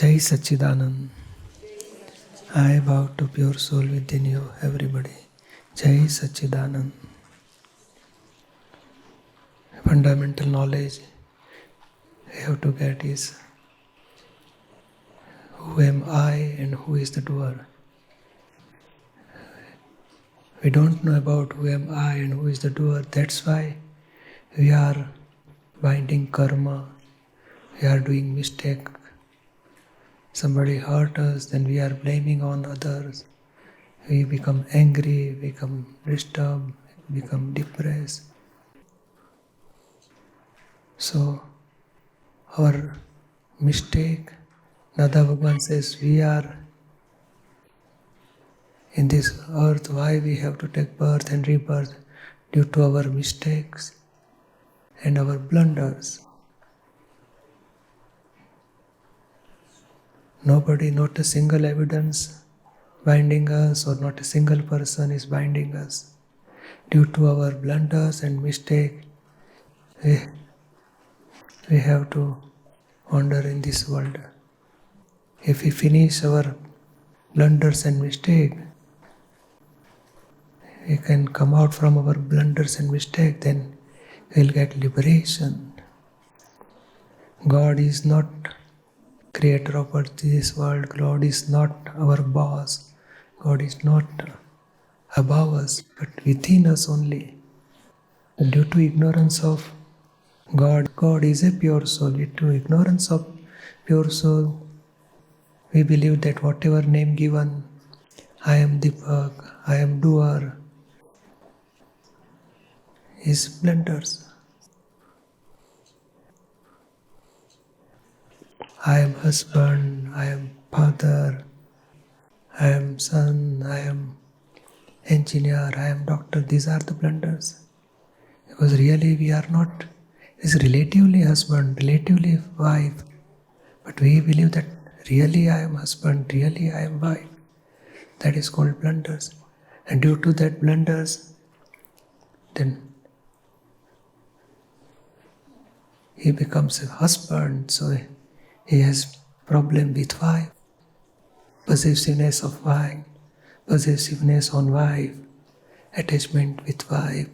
Jai Satchidanand. I bow to pure soul within you, everybody. Jai Satchidanand. Fundamental knowledge we have to get is who am I and who is the doer. We don't know about who am I and who is the doer. That's why we are binding karma. We are doing mistake. Somebody hurt us, then we are blaming on others. We become angry, become disturbed, become depressed. So, our mistake, Dada Bhagwan says, we are in this earth, why we have to take birth and rebirth? Due to our mistakes and our blunders. Nobody, not a single evidence binding us, or not a single person is binding us. Due to our blunders and mistake, we have to wander in this world. If we finish our blunders and mistake, we can come out from our blunders and mistake, then we will get liberation. God is not creator of this world. God is not our boss. God is not above us, but within us only. Due to ignorance of God, God is a pure soul. Due to ignorance of pure soul, we believe that whatever name given, I am Deepak, I am doer, is blunders. I am husband, I am father, I am son, I am engineer, I am doctor. These are the blunders. Because really we are not. It's relatively husband, relatively wife. But we believe that really I am husband, really I am wife. That is called blunders. And due to that blunders, then he becomes a husband, so he has problem with wife, possessiveness of wife, possessiveness on wife, attachment with wife,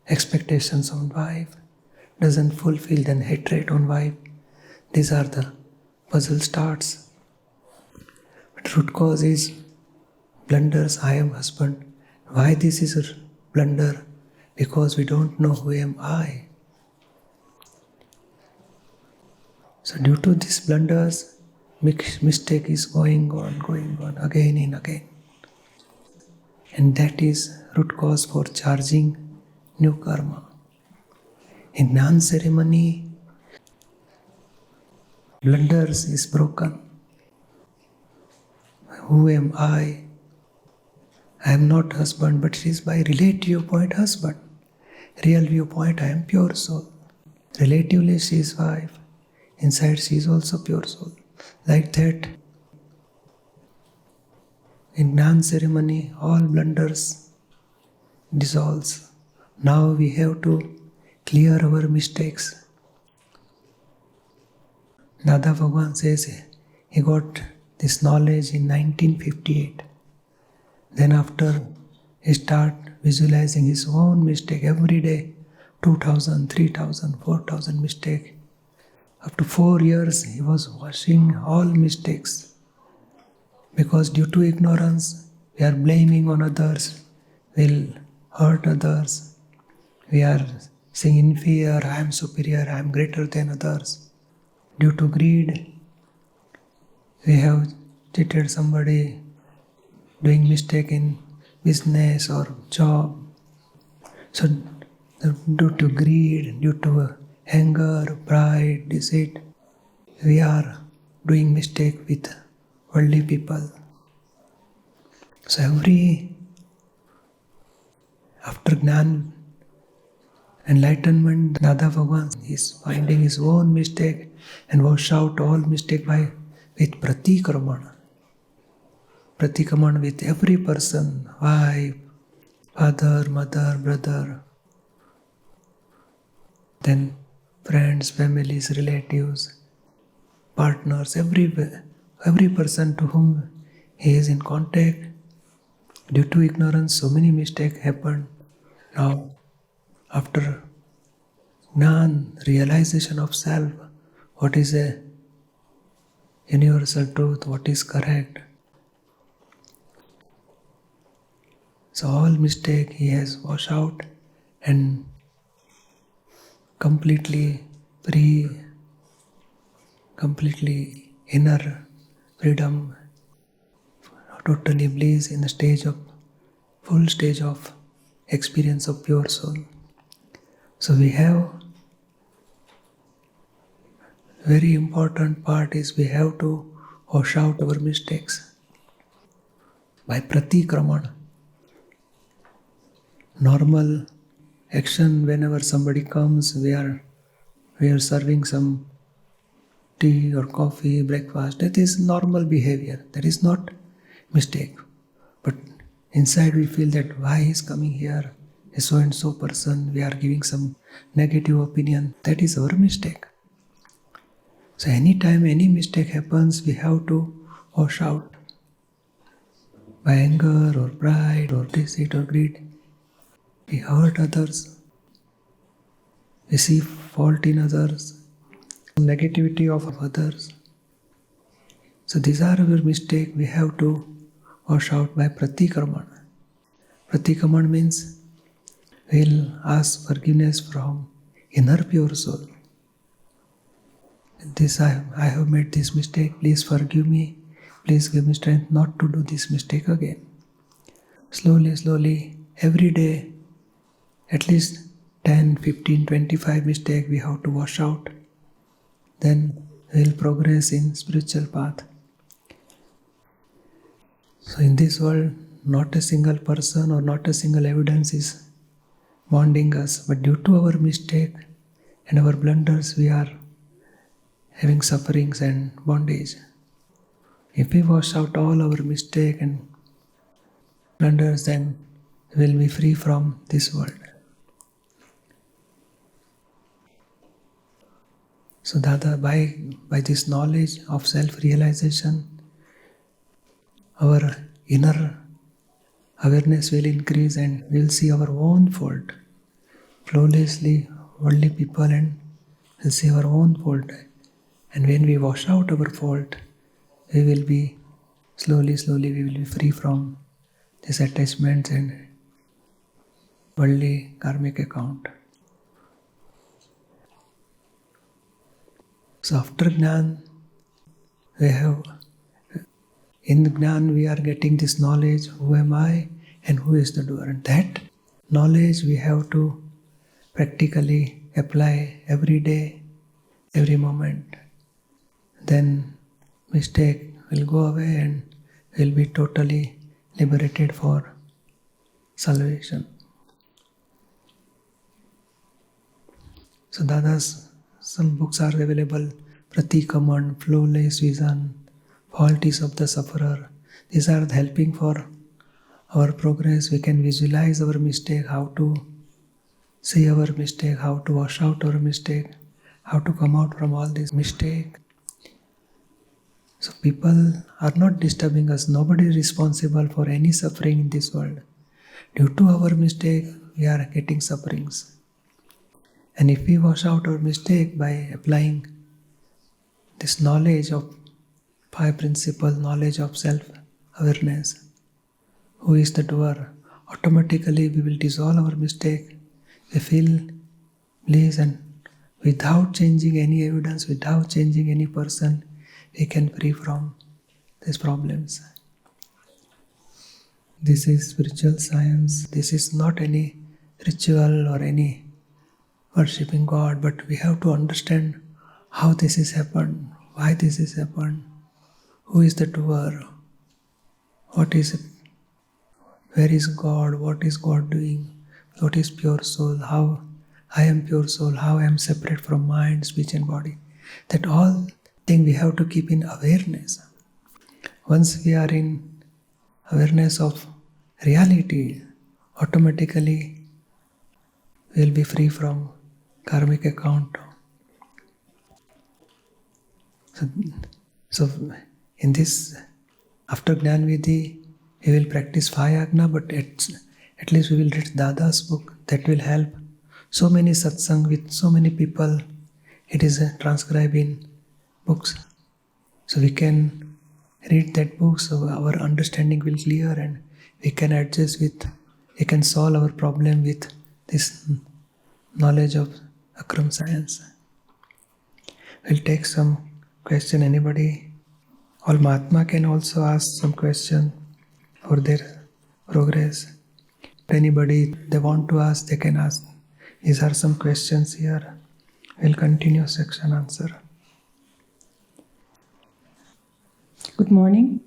expectations on wife, doesn't fulfill, then hatred on wife. These are the puzzle starts. But root cause is blunders, I am husband. Why this is a blunder? Because we don't know who am I. So due to these blunders, mistake is going on, again and again. And that is root cause for charging new karma. In Gnani ceremony, blunders is broken. Who am I? I am not husband, but it is by relative viewpoint husband. Real viewpoint, I am pure soul. Relatively she is wife. Inside she is also pure soul. Like that, in Gnani ceremony, all blunders dissolves. Now we have to clear our mistakes. Dada Bhagwan says he got this knowledge in 1958. Then after he start visualizing his own mistake every day, 2,000, 3,000, 4,000 mistake. Up to 4 years he was washing all mistakes. Because due to ignorance, we are blaming on others, will hurt others. We are saying in fear, I am superior, I am greater than others. Due to greed, we have cheated somebody, doing mistake in business or job. So due to greed, due to anger, pride, deceit, we are doing mistake with worldly people. So after Gnani, enlightenment, Dada Bhagwan is finding his own mistake and wash out all mistake with pratikraman. Pratikraman with every person, wife, father, mother, brother, then friends, families, relatives, partners, everywhere. Every person to whom he is in contact, due to ignorance, so many mistakes happen. Now, after Gnan, realization of self, what is a universal truth, what is correct. So all mistake he has washed out and completely free, completely inner freedom, totally bliss in the full stage of experience of pure soul. So we have very important part is we have to wash out our mistakes by pratikraman. Normal action, whenever somebody comes, we are serving some tea or coffee, breakfast. That is normal behavior. That is not mistake. But inside we feel that why he is coming here, a so and so person, we are giving some negative opinion. That is our mistake. So anytime any mistake happens, we have to wash out by anger or pride or deceit or greed. We hurt others. We see fault in others, negativity of others. So these are our mistakes we have to wash out by pratikraman. Pratikraman means we'll ask forgiveness from inner pure soul. This I have made this mistake, please forgive me, please give me strength not to do this mistake again. Slowly, every day, at least 10, 15, 25 mistakes we have to wash out. Then we'll progress in spiritual path. So in this world, not a single person or not a single evidence is bonding us, but due to our mistake and our blunders, we are having sufferings and bondage. If we wash out all our mistake and blunders, then we will be free from this world. So Dada, by this knowledge of self-realization, our inner awareness will increase and we will see our own fault. Flawlessly, worldly people and will see our own fault. And when we wash out our fault, we will be slowly we will be free from this attachment and worldly karmic account. So after Gnan, in Gnan we are getting this knowledge, who am I and who is the doer. And that knowledge we have to practically apply every day, every moment. Then mistake will go away and will be totally liberated for salvation. So Dada's some books are available, Pratikraman, Flawless Vision, Faulties of the Sufferer. These are helping for our progress. We can visualize our mistake, how to see our mistake, how to wash out our mistake, how to come out from all this mistake. So people are not disturbing us. Nobody is responsible for any suffering in this world. Due to our mistake, we are getting sufferings. And if we wash out our mistake by applying this knowledge of 5 principles, knowledge of self-awareness, who is the doer, automatically we will dissolve our mistake. We feel bliss and without changing any evidence, without changing any person, we can free from these problems. This is spiritual science. This is not any ritual or any worshipping God, but we have to understand how this has happened, why this has happened, who is the doer, what is it, where is God, what is God doing, what is pure soul, how I am pure soul, how I am separate from mind, speech and body. That all thing we have to keep in awareness. Once we are in awareness of reality, automatically we will be free from karmic account. So in this, after Gnan Vidhi, we will practice 5 Agna, but at least we will read Dada's book. That will help. So many satsang with so many people. It is transcribed in books. So we can read that book, so our understanding will clear and we can adjust with, we can solve our problem with this knowledge of Akram science. We'll take some question. Anybody? All Mahatma can also ask some question for their progress. If anybody they want to ask, they can ask. These are some questions here. We'll continue section answer. Good morning.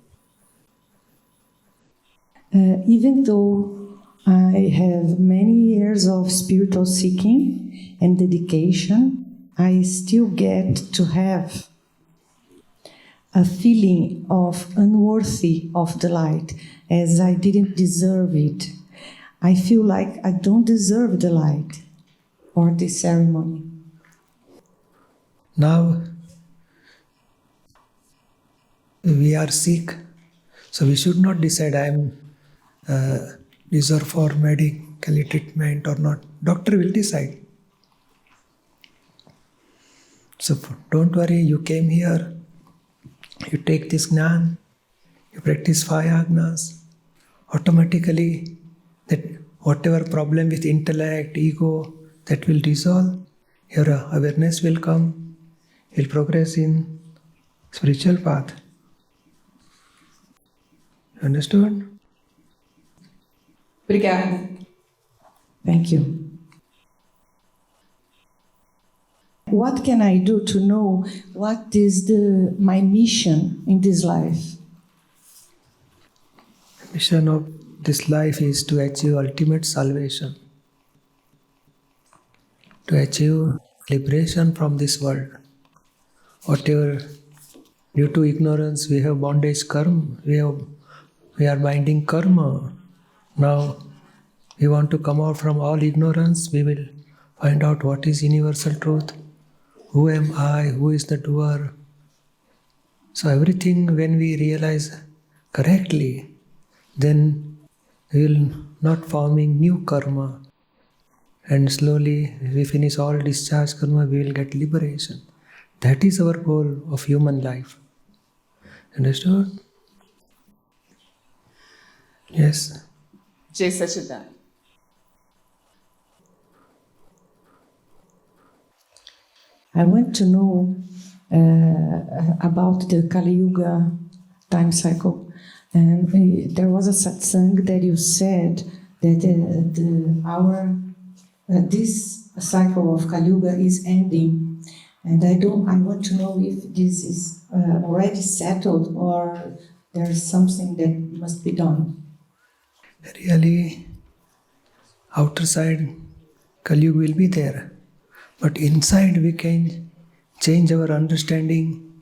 Even though I have many years of spiritual seeking and dedication, I still get to have a feeling of unworthy of the light, as I didn't deserve it. I feel like I don't deserve the light or the ceremony. Now, we are sick, so we should not decide I am deserve for medical treatment or not. Doctor will decide. So don't worry, you came here, you take this Gnan, you practice 5 Agnas, automatically that whatever problem with intellect, ego, that will dissolve, your awareness will come, you'll progress in spiritual path. Understood? Obrigada. Thank you. What can I do to know what is my mission in this life? The mission of this life is to achieve ultimate salvation, to achieve liberation from this world. Whatever, due to ignorance, we have bondage karma, we are binding karma. Now, we want to come out from all ignorance. We will find out what is universal truth. Who am I? Who is the doer? So everything, when we realize correctly, then we will not forming new karma. And slowly, we finish all discharge karma, we will get liberation. That is our goal of human life. Understood? Yes. Jai Sachidan. I want to know about the Kali Yuga time cycle. And there was a satsang that you said that this cycle of Kali Yuga is ending. And I want to know if this is already settled or there's something that must be done. Really, outer side, Kali Yuga will be there. But inside we can change our understanding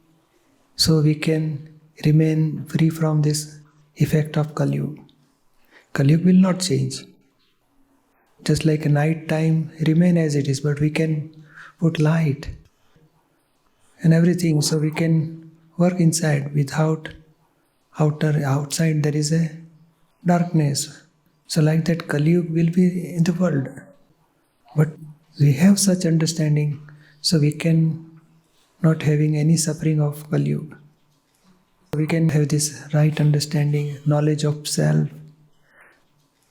so we can remain free from this effect of Kali Yuga. Kali Yuga will not change. Just like a night time, remain as it is, but we can put light and everything, so we can work inside without outside there is a darkness. So like that Kali Yuga will be in the world. But we have such understanding, so we can not having any suffering of Kali Yuga. We can have this right understanding, knowledge of self,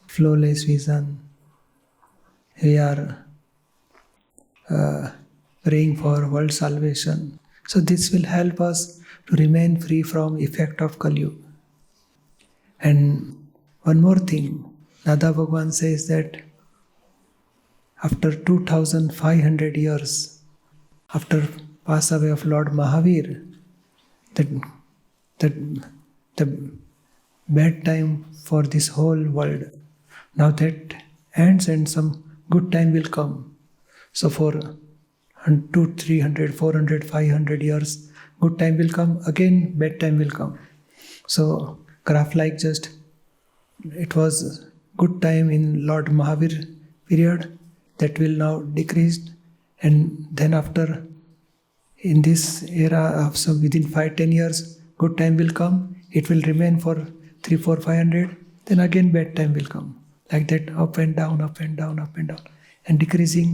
flawless vision. We are praying for world salvation. So this will help us to remain free from effect of Kali Yuga. And one more thing, Dada Bhagwan says that after 2500 years, after pass away of Lord Mahavir, the bad time for this whole world, now that ends and some good time will come. So for 200, 300, 400, 500 years, good time will come, again bad time will come. So graph like just, it was good time in Lord Mahavir period, that will now decrease, and then after in this era of some within 5-10 years good time will come, it will remain for 3, 4, 500, then again bad time will come. Like that, up and down, up and down, up and down, and decreasing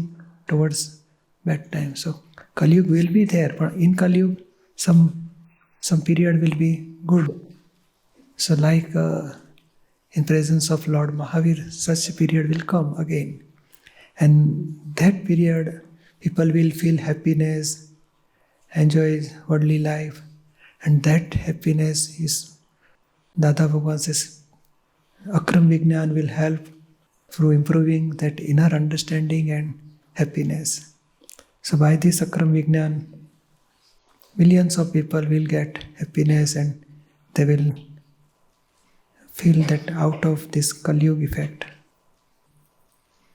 towards bad time. So Kali Yuga will be there, but in Kali Yuga, some period will be good. So like in presence of Lord Mahavir, such a period will come again. And that period, people will feel happiness, enjoy worldly life. And that happiness is, Dada Bhagwan says, Akram Vignan will help through improving that inner understanding and happiness. So by this Akram Vignan, millions of people will get happiness and they will feel that out of this Kali Yuga effect.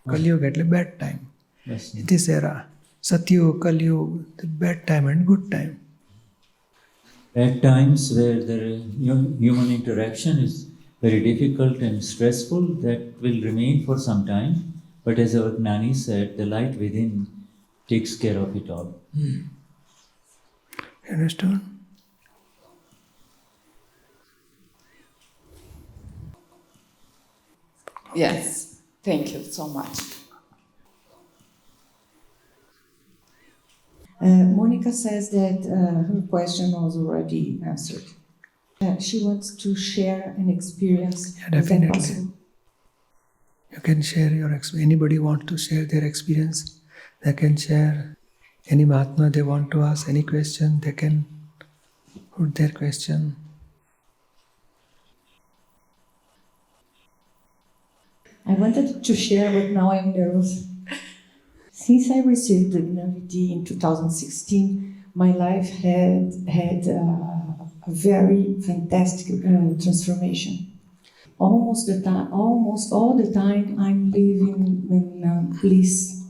Kali Yuga એટલે bad time. Yes. In this era, Satyug, Kali Yuga, the bad time and good time. At times where the human interaction is very difficult and stressful, that will remain for some time. But as our Gnani said, the light within takes care of it all. You understand? Yes, thank you so much. Monica says that her question was already answered. She wants to share an experience. Yeah, definitely. You can share your experience. Anybody want to share their experience, they can share. Any Mahatma they want to ask any question, they can put their question. I wanted to share, but now I'm nervous. Since I received the Gnani in 2016, my life had a very fantastic transformation. Almost all the time, I'm living in bliss.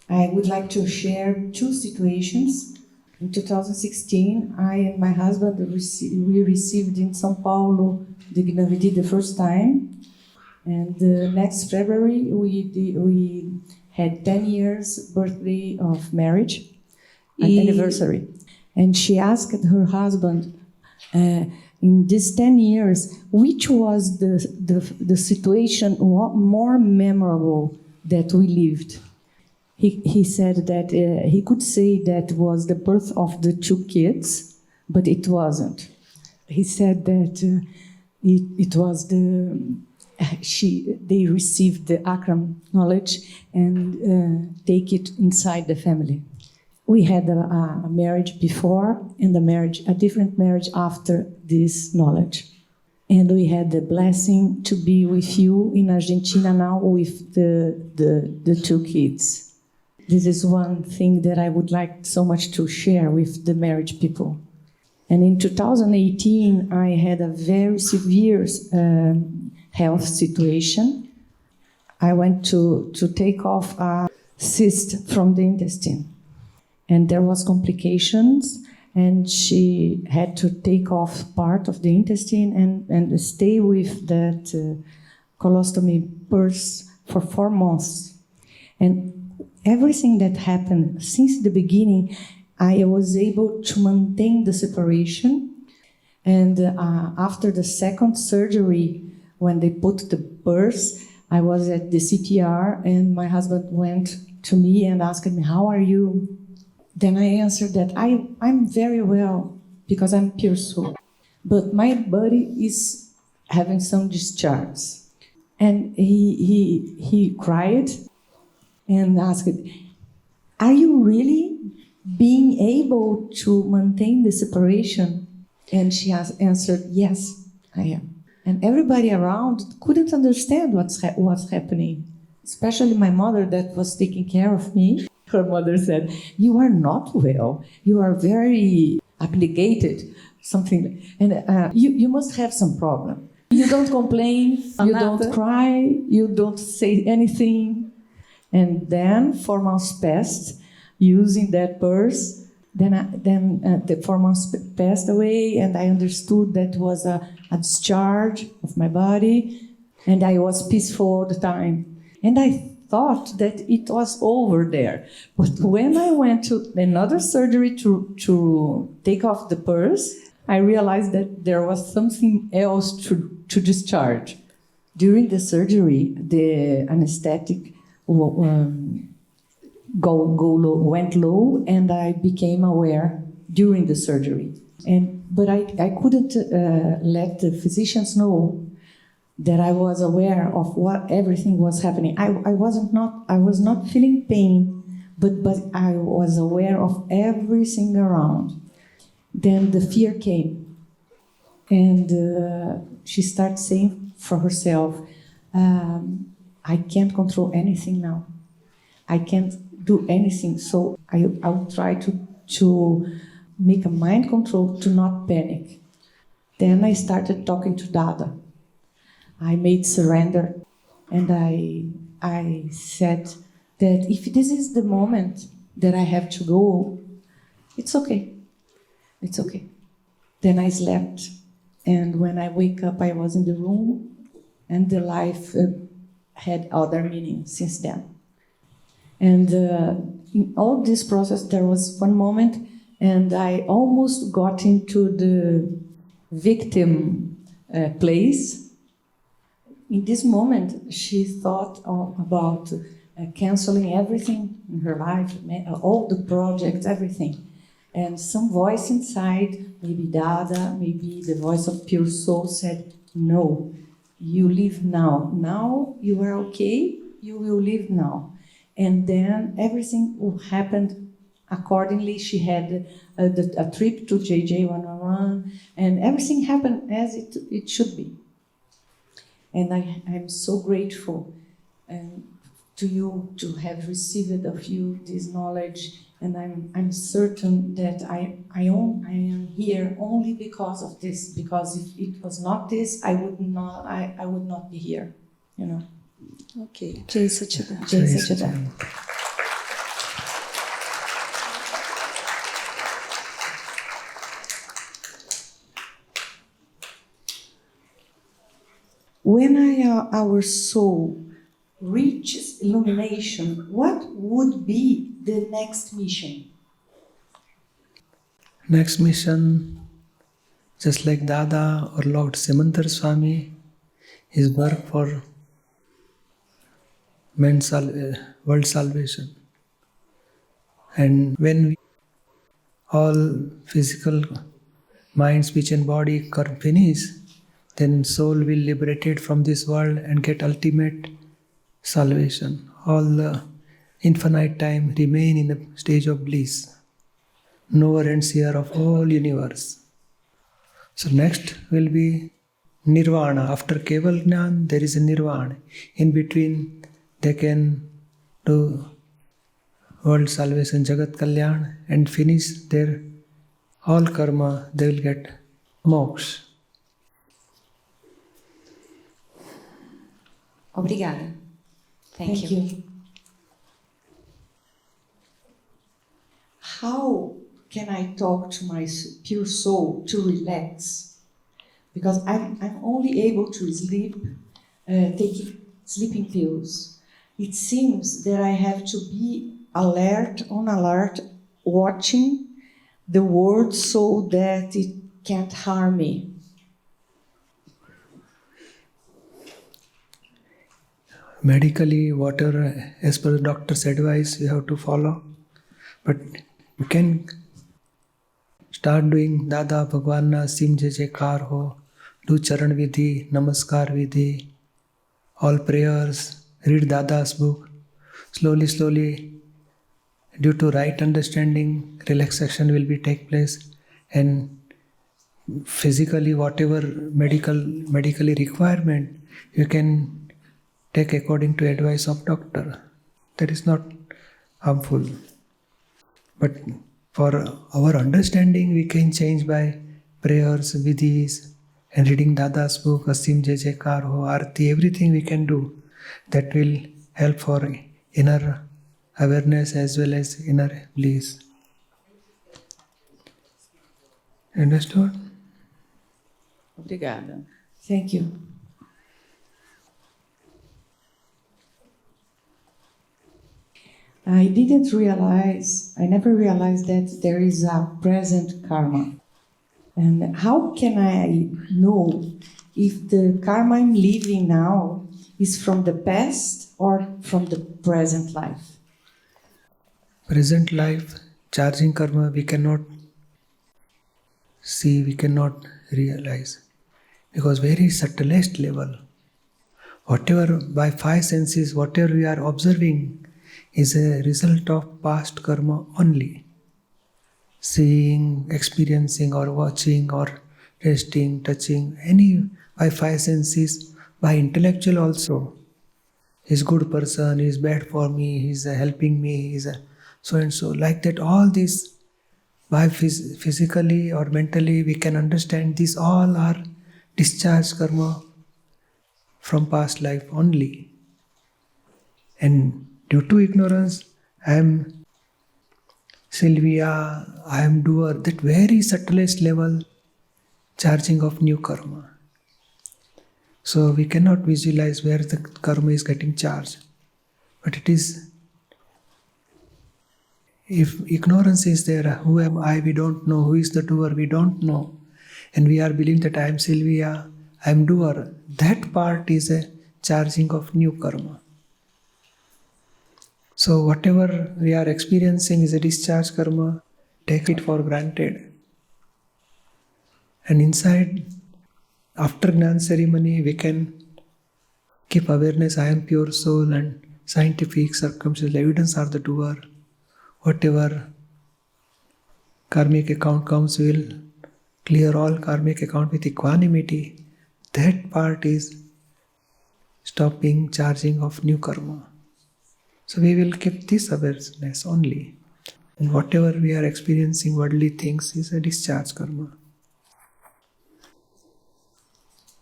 I would like to share 2 situations. In 2016, I and my husband we received in São Paulo the Gnani the first time, and next February we had 10 years birthday of marriage, anniversary. And she asked her husband, in these 10 years, which was the situation more memorable that we lived? He said that he could say that was the birth of the 2 kids, but it wasn't. He said that it was they received the Akram knowledge and take it inside the family. We had a marriage before and a different marriage after this knowledge. And we had the blessing to be with you in Argentina now with the 2 kids. This is one thing that I would like so much to share with the marriage people. And in 2018, I had a very severe health situation. I went to take off a cyst from the intestine. And there was complications, and she had to take off part of the intestine and stay with that colostomy purse for 4 months. And everything that happened since the beginning, I was able to maintain the separation. And after the second surgery, when they put the purse, I was at the CTR, and my husband went to me and asked me, "How are you?" Then I answered that I'm very well because I'm pure soul. But my body is having some discharge. And he cried and asked, "Are you really being able to maintain the separation?" And she answered, "Yes, I am." And everybody around couldn't understand what's happening, especially my mother that was taking care of me. Her mother said, "You are not well. You are very obligated, something. And you must have some problem. You don't complain, you don't cry, you don't say anything." And then 4 months passed using that purse. Then the 4 months passed away, and I understood that was a discharge of my body, and I was peaceful all the time. And I thought that it was over there. But when I went to another surgery to take off the purse, I realized that there was something else to discharge. During the surgery, the anesthetic went low, and I became aware during the surgery. But I couldn't let the physicians know that I was aware of what everything was happening. I was not feeling pain, but I was aware of everything around. Then the fear came, and she started saying for herself, I can't control anything now. I can't do anything, so I'll try to make a mind control to not panic. Then I started talking to Dada. I made surrender, and I said that if this is the moment that I have to go, it's okay. It's okay. Then I slept, and when I wake up, I was in the room, and the life had other meaning since then. And in all this process, there was one moment, and I almost got into the victim place. In this moment, she thought about canceling everything in her life, all the projects, everything. And some voice inside, maybe Dada, maybe the voice of pure soul said, no, you live now. Now you are okay, you will live now. And then everything will happen accordingly. She had a trip to JJ 101, and everything happened as it should be. And I'm so grateful to you to have received of you this knowledge, and I'm certain that I am here only because of this. Because if it was not this, I would not be here. You know. Okay. Jai Satchidananda. Jai Satchidananda. When our soul reaches illumination, what would be the next mission? Next mission, just like Dada or Lord Simantar Swami, his work for world salvation. And when all physical mind, speech and body finish, then soul will liberated from this world and get ultimate salvation. All the infinite time remain in the stage of bliss. No ends here of whole universe. So next will be Nirvana. After Keval Gnan, there is a Nirvana. In between, they can do world salvation, Jagat Kalyan, and finish their all karma. They will get moksha. Obrigada. Thank you. How can I talk to my pure soul to relax? Because I'm only able to sleep taking sleeping pills. It seems that I have to be on alert, watching the world so that it can't harm me. Medically, whatever as per the doctor's advice, you have to follow. But you can start doing Dada Bhagwan na sim Jaykar ho, do Charan Vidhi, Namaskar Vidhi, all prayers, read Dada's book. Slowly, due to right understanding, relaxation will be take place, and physically whatever medically requirement you can take according to advice of doctor. That is not harmful. But for our understanding, we can change by prayers, vidhis, and reading Dada's book, Asim Jai Jaykar Ho, Arti, everything we can do. That will help for inner awareness as well as inner bliss. Understood? Obrigada. Thank you. I never realized that there is a present karma. And how can I know if the karma I'm living now is from the past or from the present life? Present life, charging karma, we cannot see, we cannot realize. Because very subtlest level, whatever by five senses, whatever we are observing is a result of past karma only. Seeing, experiencing or watching or tasting, touching, any by five senses, by intellectual also. He's good person, he's bad for me, he's helping me, he's so and so. Like that, all these by physically or mentally we can understand these all are discharged karma from past life only. And due to ignorance, I am Sylvia, I am doer, that very subtlest level charging of new karma. So we cannot visualize where the karma is getting charged. But it is, if ignorance is there, who am I, we don't know, who is the doer, we don't know. And we are believing that I am Sylvia, I am doer. That part is a charging of new karma. So whatever we are experiencing is a discharge karma, take it for granted. And inside, after Gnan ceremony, we can keep awareness, I am pure soul, and scientific, circumstantial evidence are the doer. Whatever karmic account comes, we will clear all karmic account with equanimity. That part is stopping charging of new karma. So we will keep this awareness only. And whatever we are experiencing worldly things is a discharge karma.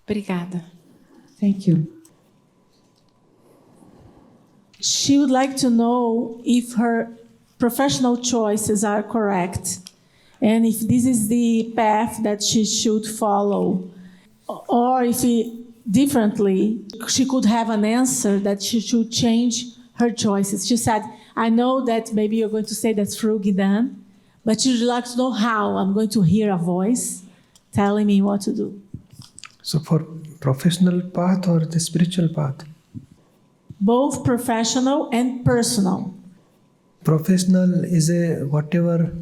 Obrigada. Thank you. She would like to know if her professional choices are correct and if this is the path that she should follow, or if differently she could have an answer that she should change her choices. She said, I know that maybe you're going to say that's through Gnan, but she'd like to know how. I'm going to hear a voice telling me what to do. So for professional path or the spiritual path? Both professional and personal. Professional is a whatever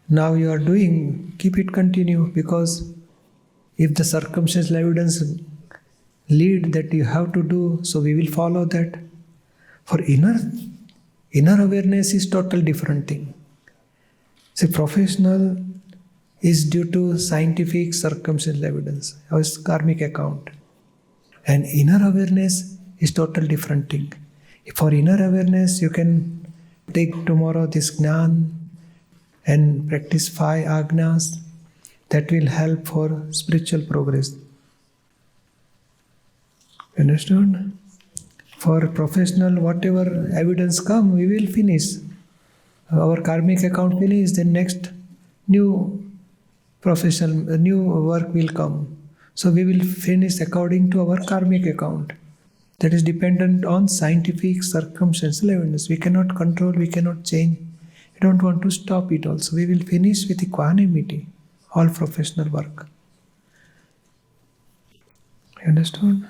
now you are doing, keep it continue, because if the circumstantial evidence lead that you have to do, so we will follow that. For inner awareness is total different thing. See, professional is due to scientific circumstantial evidence, or karmic account. And inner awareness is total different thing. For inner awareness, you can take tomorrow this Gnan and practice 5 agnas. That will help for spiritual progress. Understood? For professional, whatever evidence come, we will finish. Our karmic account finish, then next new professional, new work will come. So we will finish according to our karmic account. That is dependent on scientific circumstantial evidence. We cannot control, we cannot change. We don't want to stop it also. We will finish with equanimity, all professional work. You understood?